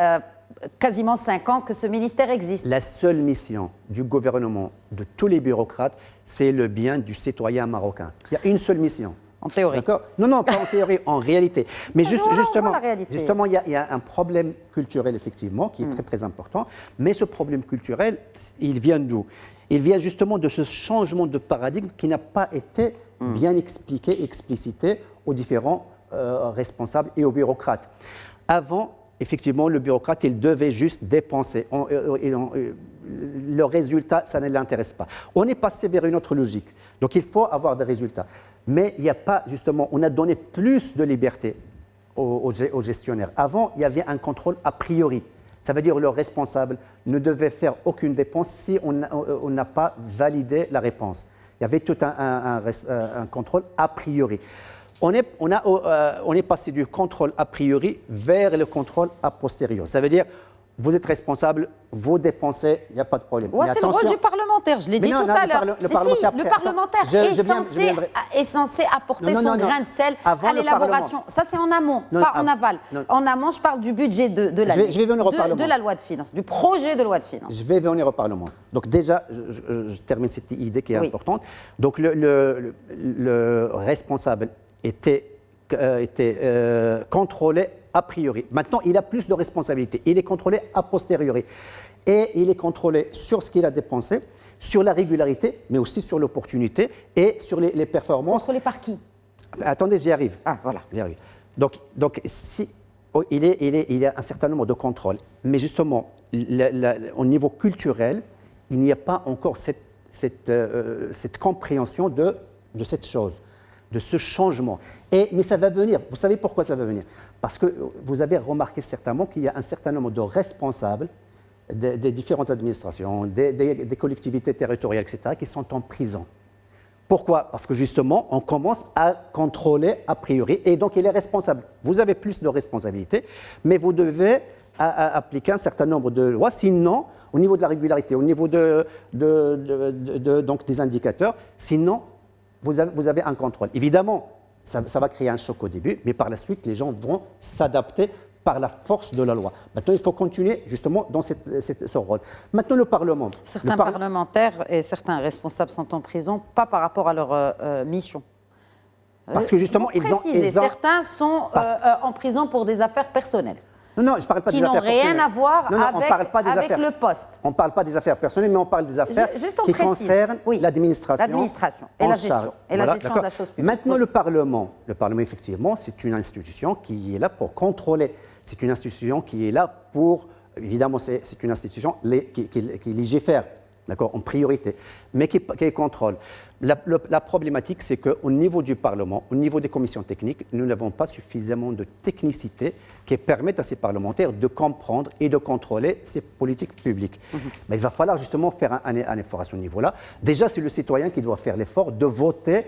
quasiment 5 ans que ce ministère existe. La seule mission du gouvernement, de tous les bureaucrates, c'est le bien du citoyen marocain. Il y a une seule mission. En théorie. D'accord ? Non, pas en théorie, en réalité. Mais justement, il y a un problème culturel, effectivement, qui est très, très important. Mais ce problème culturel, il vient d'où ? Il vient justement de ce changement de paradigme qui n'a pas été bien expliqué, explicité aux différents responsables et aux bureaucrates. Avant, effectivement, le bureaucrate, il devait juste dépenser. Le résultat, ça ne l'intéresse pas. On est passé vers une autre logique. Donc, il faut avoir des résultats. Mais il n'y a pas, justement, on a donné plus de liberté aux gestionnaires. Avant, il y avait un contrôle a priori. Ça veut dire que le responsable ne devait faire aucune dépense si on n'a pas validé la réponse. Il y avait tout un contrôle a priori. On est passé du contrôle a priori vers le contrôle a posteriori. Ça veut dire, vous êtes responsable, vous dépensez, il n'y a pas de problème. Ouais, c'est le rôle du parlementaire, je l'ai dit tout à l'heure. Le parlementaire est censé apporter son grain de sel à l'élaboration. Ça, c'est en amont, pas en aval. En amont, je parle du budget de la loi de finances, du projet de loi de finances. Je vais venir au Parlement. Donc déjà, je termine cette idée qui est importante. Donc le responsable était contrôlé a priori. Maintenant, il a plus de responsabilités. Il est contrôlé a posteriori. Et il est contrôlé sur ce qu'il a dépensé, sur la régularité, mais aussi sur l'opportunité et sur les performances. Contrôlé par qui? Attendez, j'y arrive. Ah, voilà. J'y arrive. Donc si, il y a un certain nombre de contrôles, mais justement, au niveau culturel, il n'y a pas encore cette compréhension de cette chose, de ce changement. Mais ça va venir. Vous savez pourquoi ça va venir? Parce que vous avez remarqué certainement qu'il y a un certain nombre de responsables des différentes administrations, des collectivités territoriales, etc., qui sont en prison. Pourquoi? Parce que justement, on commence à contrôler a priori, et donc il est responsable. Vous avez plus de responsabilités, mais vous devez appliquer un certain nombre de lois, sinon, au niveau de la régularité, au niveau donc des indicateurs, sinon, vous avez un contrôle. Évidemment, ça va créer un choc au début, mais par la suite, les gens vont s'adapter par la force de la loi. Maintenant, il faut continuer justement dans ce rôle. Maintenant, le Parlement. Certains parlementaires et certains responsables sont en prison, pas par rapport à leur mission. Parce que justement, certains sont en prison pour des affaires personnelles. Non, je ne parle pas des affaires personnelles. Qui n'ont rien à voir avec le poste. On ne parle pas des affaires personnelles, mais on parle des affaires qui concernent l'administration et la gestion, de la chose publique. Maintenant, le Parlement, effectivement, c'est une institution qui est là pour contrôler. C'est une institution qui est là pour, évidemment, c'est une institution qui légifère, d'accord, en priorité, mais qui contrôle. La problématique, c'est qu'au niveau du Parlement, au niveau des commissions techniques, nous n'avons pas suffisamment de technicité qui permettent à ces parlementaires de comprendre et de contrôler ces politiques publiques. Mais il va falloir justement faire un effort à ce niveau-là. Déjà, c'est le citoyen qui doit faire l'effort de voter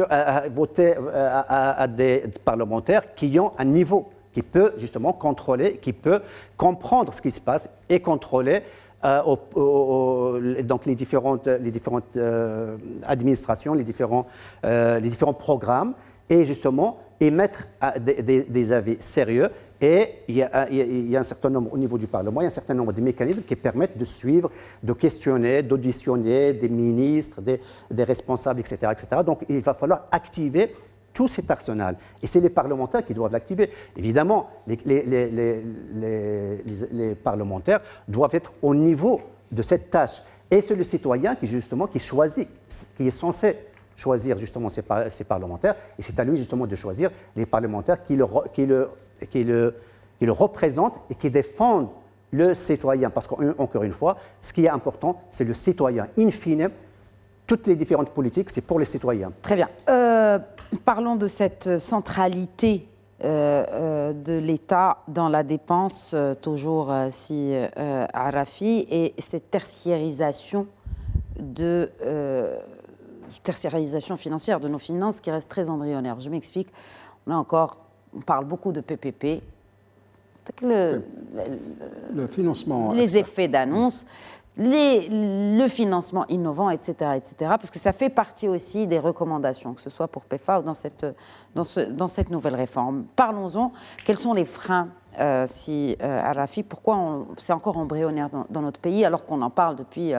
à des parlementaires qui ont un niveau, qui peut justement contrôler, qui peut comprendre ce qui se passe et contrôler donc les différentes administrations, les différents programmes, et justement émettre des avis sérieux. Et il y a un certain nombre, au niveau du Parlement, il y a un certain nombre de mécanismes qui permettent de suivre, de questionner, d'auditionner des ministres, des responsables, etc., etc. Donc il va falloir activer tout cet arsenal. Et c'est les parlementaires qui doivent l'activer. Évidemment, les parlementaires doivent être au niveau de cette tâche. Et c'est le citoyen qui choisit, qui est censé choisir justement ces parlementaires. Et c'est à lui justement de choisir les parlementaires qui le représentent et qui défendent le citoyen. Parce qu'encore une fois, ce qui est important, c'est le citoyen. In fine, toutes les différentes politiques, c'est pour les citoyens. Très bien. Parlons de cette centralité de l'État dans la dépense, toujours si Arafi, et cette tertiarisation financière de nos finances qui reste très embryonnaire. Je m'explique. Là encore, on parle beaucoup de PPP. Le financement. Les effets d'annonce. Le financement innovant, etc., parce que ça fait partie aussi des recommandations, que ce soit pour PEFA ou dans cette nouvelle réforme. Parlons-en. Quels sont les freins, Arafi? Pourquoi c'est encore embryonnaire dans notre pays, alors qu'on en parle depuis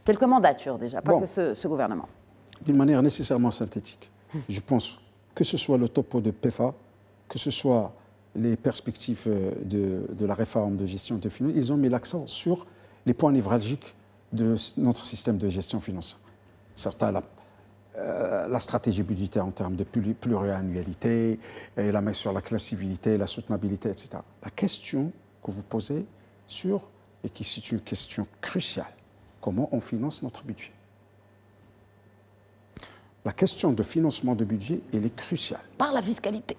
quelques mandatures déjà, pas que ce gouvernement? D'une manière nécessairement synthétique. Je pense que ce soit le topo de PEFA, que ce soit les perspectives de la réforme de gestion de finances, ils ont mis l'accent sur les points névralgiques de notre système de gestion financière. Certains, la stratégie budgétaire en termes de pluriannualité, et la main sur la classifiabilité, la soutenabilité, etc. La question que vous posez et qui c'est une question cruciale, comment on finance notre budget? La question de financement de budget, elle est cruciale. Par la fiscalité.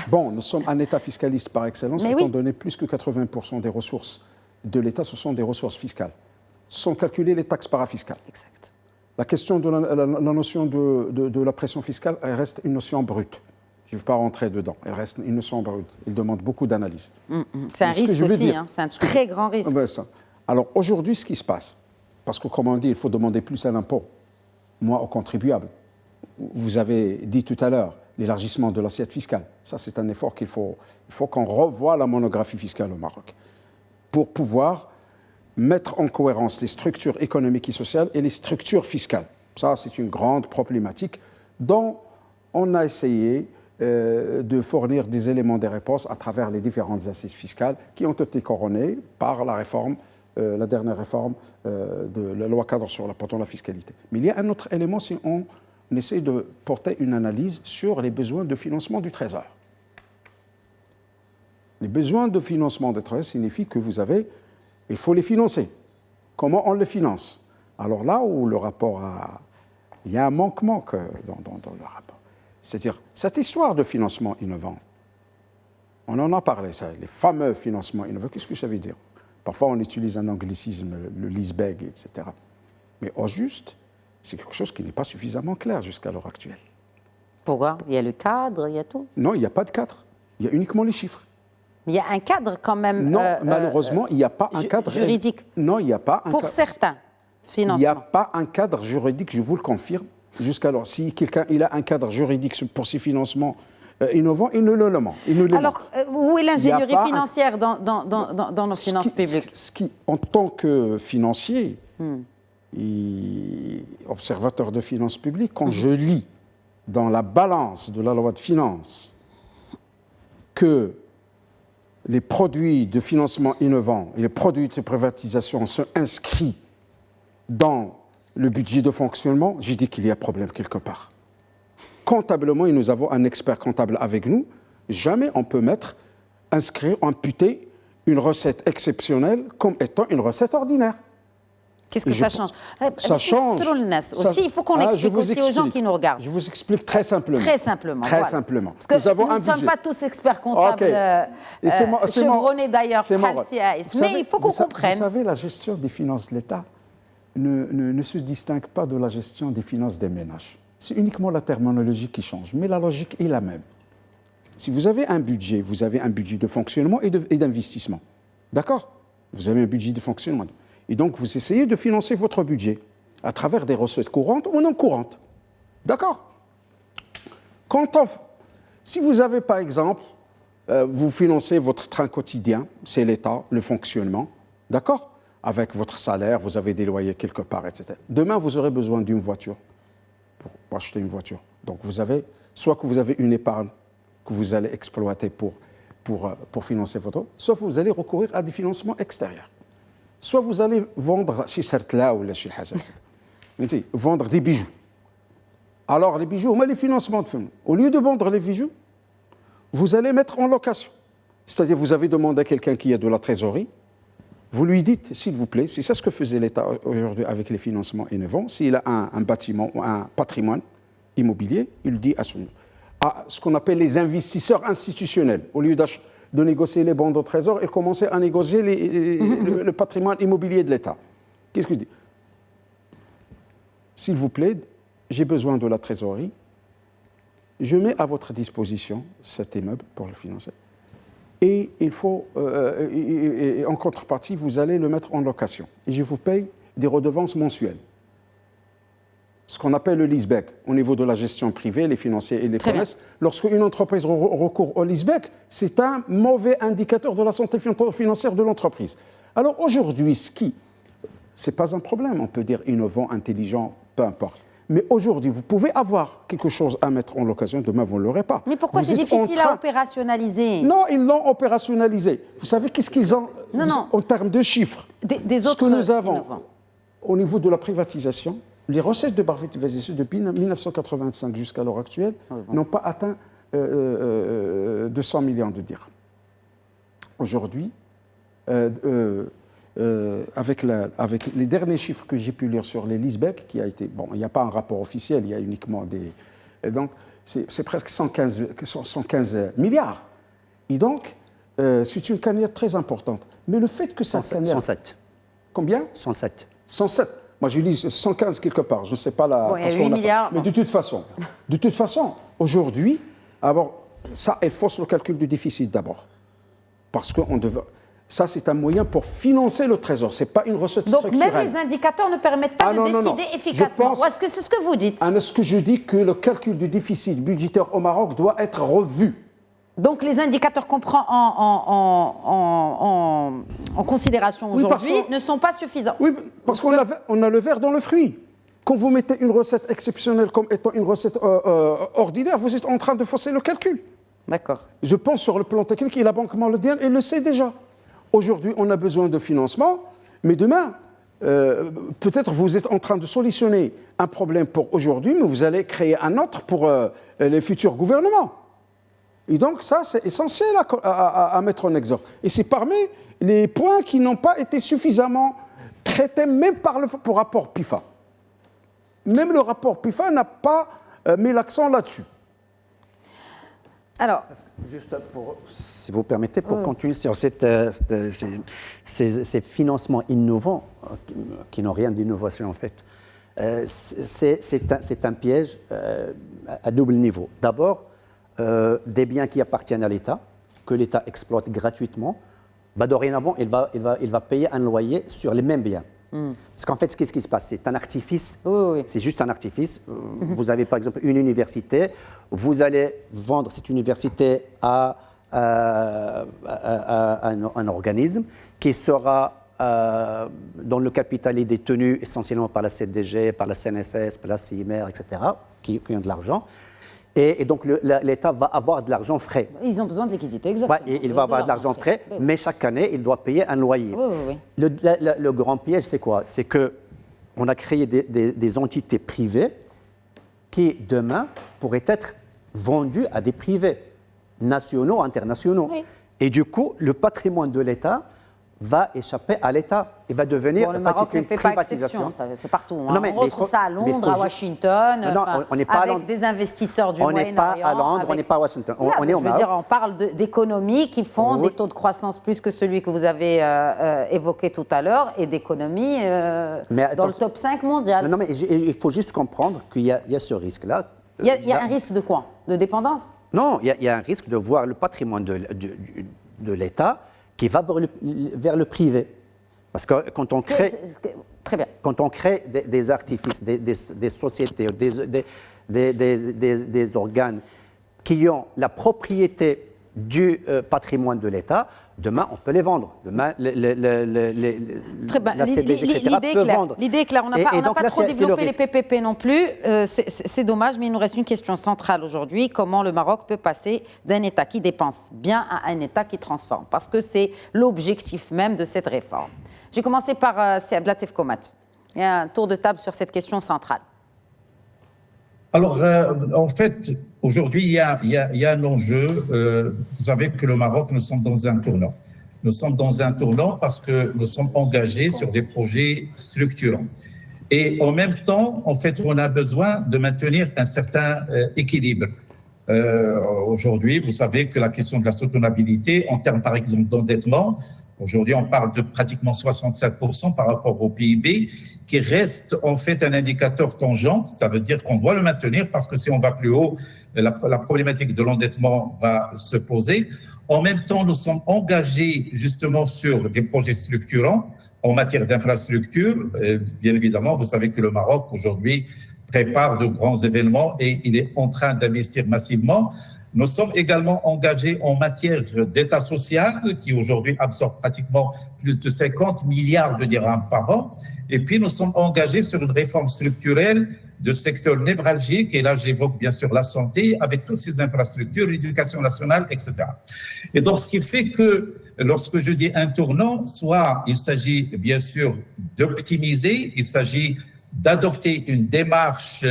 Bon, nous sommes un État fiscaliste par excellence, étant donné plus que 80% des ressources de l'État, ce sont des ressources fiscales, sans calculer les taxes parafiscales. Exact. La question de la notion de la pression fiscale, elle reste une notion brute. Je ne vais pas rentrer dedans. Elle reste une notion brute. Elle demande beaucoup d'analyse. C'est un risque aussi, c'est un très grand risque. Alors aujourd'hui, ce qui se passe, parce que comme on dit, il faut demander plus à l'impôt, moins aux contribuables. Vous avez dit tout à l'heure l'élargissement de l'assiette fiscale. Ça, c'est un effort il faut qu'on revoie la monographie fiscale au Maroc, pour pouvoir mettre en cohérence les structures économiques et sociales et les structures fiscales. Ça, c'est une grande problématique dont on a essayé de fournir des éléments de réponse à travers les différentes assises fiscales qui ont été couronnées par la réforme la dernière réforme de la loi cadre sur la fiscalité. Mais il y a un autre élément si on essaie de porter une analyse sur les besoins de financement du Trésor. Les besoins de financement du Trésor signifient que il faut les financer. Comment on les finance? Alors là où le rapport il y a un manquement dans le rapport. C'est-à-dire, cette histoire de financement innovant, on en a parlé, ça, les fameux financements innovants, qu'est-ce que ça veut dire? Parfois, on utilise un anglicisme, le leaseback, etc. Mais au juste, c'est quelque chose qui n'est pas suffisamment clair jusqu'à l'heure actuelle. Pourquoi? Il y a le cadre, il y a tout. Non, il n'y a pas de cadre. Il y a uniquement les chiffres. Il y a un cadre quand même. Non, malheureusement, il n'y a pas un cadre juridique. Non, il n'y a pas un pour cadre. Certains financements. Il n'y a pas un cadre juridique, je vous le confirme. Jusqu'alors, si quelqu'un a un cadre juridique pour ses financements innovants, il ne le ment. Alors, où est l'ingénierie financière dans nos finances publiques? En tant que financier, observateur de finances publiques, quand je lis dans la balance de la loi de finances que les produits de financement innovant et les produits de privatisation sont inscrits dans le budget de fonctionnement, j'ai dit qu'il y a problème quelque part. Comptablement, et nous avons un expert comptable avec nous, jamais on peut imputer une recette exceptionnelle comme étant une recette ordinaire. Qu'est-ce que ça change? Ça change. Aussi, il faut qu'on explique aussi aux gens qui nous regardent. Je vous explique très simplement. Très simplement. Très simplement. Parce que nous ne sommes pas tous experts comptables, chevronnés d'ailleurs, mais il faut qu'on comprenne. Vous savez, la gestion des finances de l'État ne se distingue pas de la gestion des finances des ménages. C'est uniquement la terminologie qui change, mais la logique est la même. Si vous avez un budget, vous avez un budget de fonctionnement et d'investissement. D'accord? Vous avez un budget de fonctionnement. Et donc, vous essayez de financer votre budget à travers des recettes courantes ou non courantes. D'accord? Si vous avez, par exemple, vous financez votre train quotidien, c'est l'État, le fonctionnement, d'accord? Avec votre salaire, vous avez des loyers quelque part, etc. Demain, vous aurez besoin d'une voiture pour acheter une voiture. Donc, soit que vous avez une épargne que vous allez exploiter pour financer votre... Soit vous allez recourir à des financements extérieurs. Soit vous allez vendre chez Sertla ou chez Haja, vendre des bijoux. Alors, les bijoux, les financements, au lieu de vendre les bijoux, vous allez mettre en location. C'est-à-dire, vous avez demandé à quelqu'un qui a de la trésorerie, vous lui dites, s'il vous plaît, c'est ça ce que faisait l'État aujourd'hui avec les financements innovants, s'il a un bâtiment ou un patrimoine immobilier, il dit à ce qu'on appelle les investisseurs institutionnels, au lieu de négocier les bons au trésor, il commençait à négocier le patrimoine immobilier de l'État. Qu'est-ce qu'il dit? S'il vous plaît, j'ai besoin de la trésorerie, je mets à votre disposition cet immeuble pour le financer. Et il faut, en contrepartie, vous allez le mettre en location. Et je vous paye des redevances mensuelles. Ce qu'on appelle le leaseback. Au niveau de la gestion privée, les financiers et les connaissent. Lorsqu'une entreprise recourt au leaseback, c'est un mauvais indicateur de la santé financière de l'entreprise. Alors aujourd'hui, ce n'est pas un problème, on peut dire innovant, intelligent, peu importe. Mais aujourd'hui, vous pouvez avoir quelque chose à mettre en location, demain vous ne l'aurez pas. Mais pourquoi c'est difficile à opérationnaliser? Non, ils l'ont opérationnalisé. Vous savez qu'est-ce qu'ils ont en termes de chiffres? Des autres ce que nous avons innovants. Au niveau de la privatisation, les recettes de privatisation depuis 1985 jusqu'à l'heure actuelle n'ont pas atteint 200 millions de dirhams. Aujourd'hui, avec les derniers chiffres que j'ai pu lire sur les leaseback, qui a été... Bon, il n'y a pas un rapport officiel, il y a uniquement des... Et donc, c'est presque 115 milliards. Et donc, c'est une cagnotte très importante. Mais le fait que ça... 107. Combien? 107. 107. Moi, je lis 115 quelque part. Je ne sais pas la... Bon, il y a 8 milliards. Mais de toute façon, aujourd'hui, ça, elle fausse le calcul du déficit d'abord. Parce qu'on devait... Ça, c'est un moyen pour financer le trésor. Ce n'est pas une recette structurelle. Donc, même les indicateurs ne permettent pas de décider efficacement. Est-ce que c'est ce que vous dites? Ce que je dis, que le calcul du déficit budgétaire au Maroc doit être revu. Donc, les indicateurs qu'on prend en considération aujourd'hui ne sont pas suffisants. Oui, parce qu'on a le verre dans le fruit. Quand vous mettez une recette exceptionnelle comme étant une recette ordinaire, vous êtes en train de fausser le calcul. D'accord. Je pense sur le plan technique, et la Banque mondiale, elle le sait déjà. Aujourd'hui, on a besoin de financement, Mais demain, peut-être vous êtes en train de solutionner un problème pour aujourd'hui, mais vous allez créer un autre pour les futurs gouvernements. Et donc ça, c'est essentiel à mettre en exergue. Et c'est parmi les points qui n'ont pas été suffisamment traités, même par le rapport PIFA. Même le rapport PIFA n'a pas mis l'accent là-dessus. Alors, juste si vous permettez, pour continuer sur ces financements innovants, qui n'ont rien d'innovation en fait, c'est un piège à double niveau. D'abord, des biens qui appartiennent à l'État, que l'État exploite gratuitement, dorénavant, il va payer un loyer sur les mêmes biens. Parce qu'en fait, qu'est-ce qui se passe? C'est un artifice, c'est juste un artifice. Vous avez par exemple une université, vous allez vendre cette université à un organisme qui sera dont le capital est détenu essentiellement par la CDG, par la CNSS, par la CIMER, etc., qui ont de l'argent. Et donc l'État va avoir de l'argent frais. Ils ont besoin de liquidité, exactement. Ouais, il va avoir de l'argent frais, mais chaque année, il doit payer un loyer. Oui. Le grand piège, c'est quoi? C'est qu'on a créé des entités privées qui, demain, pourraient être vendues à des privés, nationaux, internationaux. Oui. Et du coup, le patrimoine de l'État va échapper à l'État. Il va devenir le Maroc ne fait pas exception, c'est partout. Hein. On retrouve ça à Londres, à Washington, on n'est pas avec des investisseurs du Moyen-Orient. On n'est pas à Londres, on n'est pas à Washington. On parle d'économies qui font des taux de croissance plus que celui que vous avez évoqué tout à l'heure, et d'économies dans le top 5 mondial. Non, mais il faut juste comprendre qu'il y a ce risque-là. Il y a un risque de quoi? De dépendance? Non, il y a un risque de voir le patrimoine de l'État qui va vers le privé. Parce que quand on crée, très bien. Quand on crée des artifices, des sociétés, des organes qui ont la propriété du patrimoine de l'État, demain, on peut les vendre. Demain, la CDG, etc. peut vendre. L'idée est claire. On n'a pas trop développé les PPP non plus. C'est dommage, mais il nous reste une question centrale aujourd'hui. Comment le Maroc peut passer d'un État qui dépense bien à un État qui transforme? Parce que c'est l'objectif même de cette réforme. J'ai commencé par Abdelatif Komat. Il y a un tour de table sur cette question centrale. Alors, en fait, aujourd'hui, il y a un enjeu. Vous savez que le Maroc, nous sommes dans un tournant. Nous sommes dans un tournant parce que nous sommes engagés sur des projets structurants. Et en même temps, en fait, on a besoin de maintenir un certain équilibre. Aujourd'hui, vous savez que la question de la soutenabilité, en termes, par exemple, d'endettement, aujourd'hui, on parle de pratiquement 67% par rapport au PIB, qui reste en fait un indicateur tangent. Ça veut dire qu'on doit le maintenir parce que si on va plus haut, la problématique de l'endettement va se poser. En même temps, nous sommes engagés justement sur des projets structurants en matière d'infrastructure. Bien évidemment, vous savez que le Maroc aujourd'hui prépare de grands événements et il est en train d'investir massivement. Nous sommes également engagés en matière d'État social qui aujourd'hui absorbe pratiquement plus de 50 milliards de dirhams par an. Et puis nous sommes engagés sur une réforme structurelle de secteur névralgique. Et là, j'évoque bien sûr la santé avec toutes ces infrastructures, l'éducation nationale, etc. Et donc, ce qui fait que lorsque je dis un tournant, soit il s'agit bien sûr d'optimiser, il s'agit d'adopter une démarche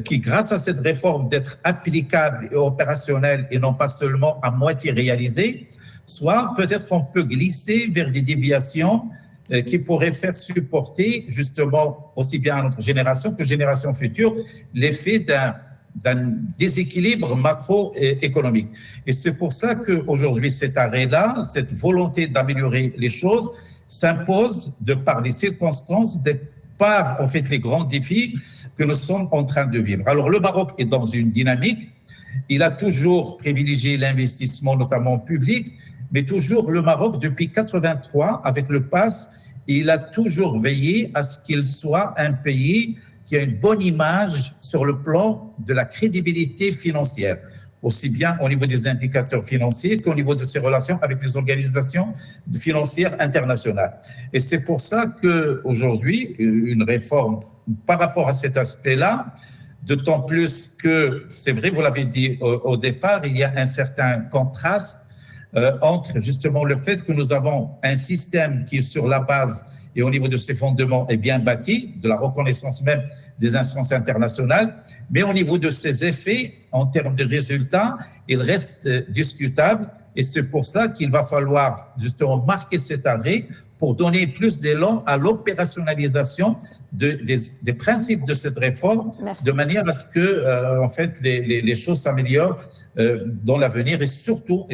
qui, grâce à cette réforme, d'être applicable et opérationnelle et non pas seulement à moitié réalisée, soit peut-être on peut glisser vers des déviations qui pourraient faire supporter justement aussi bien à notre génération que génération future l'effet d'un déséquilibre macroéconomique. Et c'est pour ça qu'aujourd'hui, cet arrêt-là, cette volonté d'améliorer les choses s'impose de par les circonstances, par en fait les grands défis que nous sommes en train de vivre. Alors le Maroc est dans une dynamique, il a toujours privilégié l'investissement notamment public, mais toujours le Maroc depuis 83 avec le PAS, il a toujours veillé à ce qu'il soit un pays qui a une bonne image sur le plan de la crédibilité financière, aussi bien au niveau des indicateurs financiers qu'au niveau de ses relations avec les organisations financières internationales. Et c'est pour ça qu'aujourd'hui, une réforme par rapport à cet aspect-là, d'autant plus que, c'est vrai, vous l'avez dit au départ, il y a un certain contraste entre justement le fait que nous avons un système qui est sur la base et au niveau de ses fondements est bien bâti, de la reconnaissance même des instances internationales, mais au niveau de ses effets, en termes de résultats, il reste discutable, et c'est pour ça qu'il va falloir justement marquer cet arrêt pour donner plus d'élan à l'opérationnalisation des principes de cette réforme. Merci. De manière à ce que, en fait, les choses s'améliorent dans l'avenir, et surtout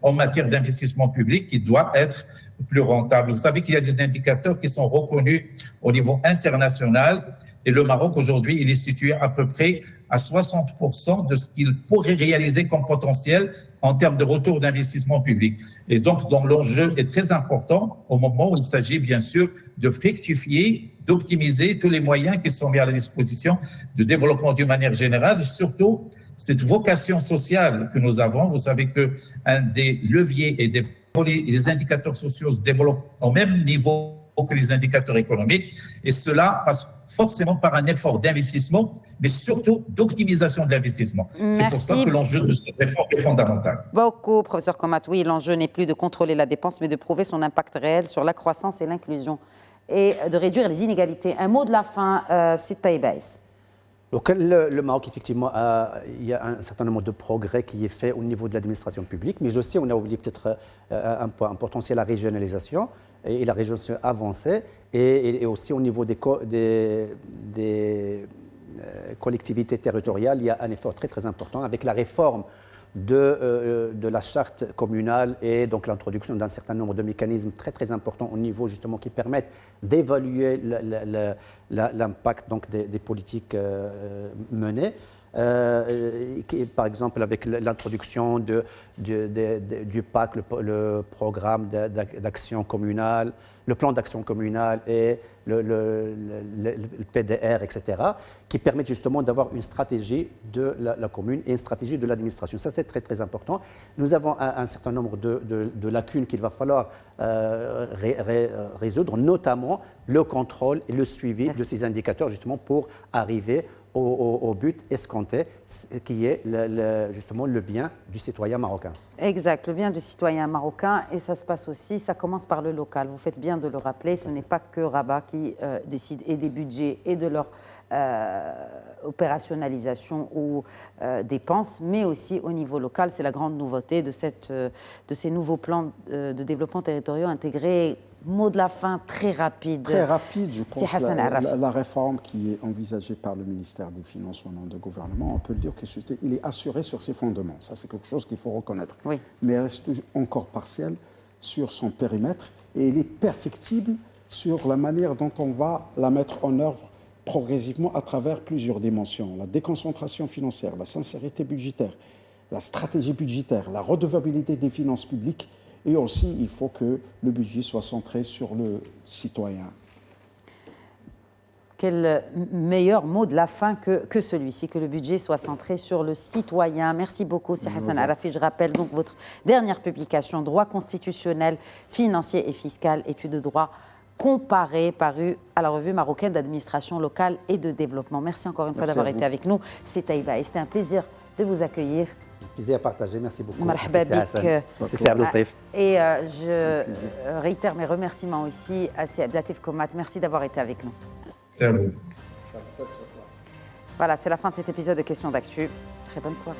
en matière d'investissement public qui doit être plus rentable. Vous savez qu'il y a des indicateurs qui sont reconnus au niveau international, et le Maroc aujourd'hui, il est situé à peu près à 60% de ce qu'il pourrait réaliser comme potentiel en termes de retour d'investissement public. Et donc l'enjeu est très important au moment où il s'agit bien sûr de fructifier, d'optimiser tous les moyens qui sont mis à la disposition de développement d'une manière générale, surtout cette vocation sociale que nous avons. Vous savez qu'un des leviers et les indicateurs sociaux se développent au même niveau que les indicateurs économiques, et cela passe forcément par un effort d'investissement, mais surtout d'optimisation de l'investissement. C'est pour ça que l'enjeu de cette réforme est fondamental. Beaucoup, professeur Komat. Oui, l'enjeu n'est plus de contrôler la dépense, mais de prouver son impact réel sur la croissance et l'inclusion, et de réduire les inégalités. Un mot de la fin, c'est Taïbaïs. Donc, le Maroc, effectivement, il y a un certain nombre de progrès qui est fait au niveau de l'administration publique, mais aussi, on a oublié peut-être un point important, c'est la régionalisation et la régionalisation avancée, et aussi au niveau des collectivités territoriales, il y a un effort très, très important avec la réforme de la charte communale, et donc l'introduction d'un certain nombre de mécanismes très très importants au niveau justement qui permettent d'évaluer l'impact donc des politiques menées. Par exemple avec l'introduction du PAC, le programme d'action communale, le plan d'action communale et le PDR, etc., qui permettent justement d'avoir une stratégie de la commune et une stratégie de l'administration. Ça, c'est très, très important. Nous avons un certain nombre de lacunes qu'il va falloir résoudre, notamment le contrôle et le suivi de ces indicateurs, justement, pour arriver au but escompté, qui est justement le bien du citoyen marocain. Exact, le bien du citoyen marocain, et ça se passe aussi, ça commence par le local. Vous faites bien de le rappeler, ce n'est pas que Rabat qui décide et des budgets et de leur opérationnalisation ou dépenses, mais aussi au niveau local. C'est la grande nouveauté de ces nouveaux plans de développement territoriaux intégrés. Mot de la fin très rapide. Très rapide, je pense. La réforme qui est envisagée par le ministère des Finances au nom du gouvernement, on peut le dire qu'il est assuré sur ses fondements. Ça, c'est quelque chose qu'il faut reconnaître. Oui. Mais il reste encore partiel sur son périmètre, et il est perfectible sur la manière dont on va la mettre en œuvre progressivement à travers plusieurs dimensions. La déconcentration financière, la sincérité budgétaire, la stratégie budgétaire, la redevabilité des finances publiques. Et aussi, il faut que le budget soit centré sur le citoyen. Quel meilleur mot de la fin que celui-ci, que le budget soit centré sur le citoyen. Merci beaucoup, Sir Hassan Arafi. Je rappelle donc votre dernière publication, Droit constitutionnel, financier et fiscal, études de droit comparé, paru à la revue marocaine d'administration locale et de développement. Merci encore une fois d'avoir été avec nous. C'est Taïba et c'était un plaisir de vous accueillir. Plaisir à partager, merci beaucoup. Marhaba bik. Et je réitère mes remerciements aussi à Abdelatif Komat. Merci d'avoir été avec nous. C'est à vous. Voilà, c'est la fin de cet épisode de Questions d'actu. Très bonne soirée.